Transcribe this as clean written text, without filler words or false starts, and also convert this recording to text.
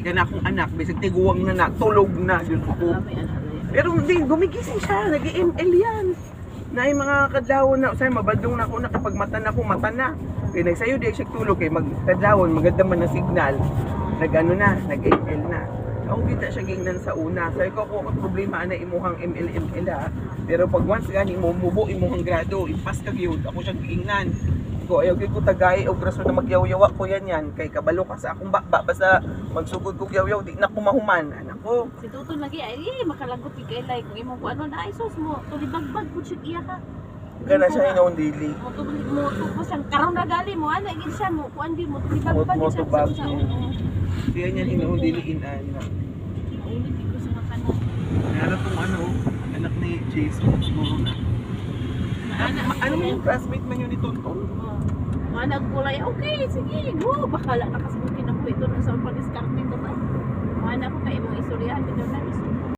ka na akong anak, bisag tiguwang na tulog na, Diyos ko. Pero hindi, gumigising siya, nag-ML yan. Na yung mga kadlawon na, sa'yo, mabadong na ako na kapag mata na. Kaya nagsayo di siya tulog, kaya magkadlawon, maganda man na signal. Nag-ano na, nag-ML na. Ako kita siya gingnan sa una. Sabi ko, ako problema na imuhang ML ha. Pero pag once gani mo, mubo imuhang grado, ipas kag yun, ako siya gingnan. Ko ayaw ko tagay og rason na magyaw-yawa ko yan. Kay kabalo ka sa akong bakba basta magsugod ko yaw-yaw di na ko mahuman anak ko. Si Tutol lagi ay makalagot kay lay kung imong ano na ay sus mo tulibagbag pud siya iya ka. Gana siya inoon daily. Mo tubo siyang karon na gali mo ana gid siya mo kuan di mo tulibagbag Mo siya tubag. sa Diyan yan inoon daily inan. ulit ko sa makanan. Nara tong ano anak ni Jason siguro na. Ano mo yung classmate man yun ni Tonton? Mga nagkulay, okay, sige, go. Bakala nakasukin ako ito na sa pag-discarding ko ba? Mga na ko kayo mong isuryahan dito na.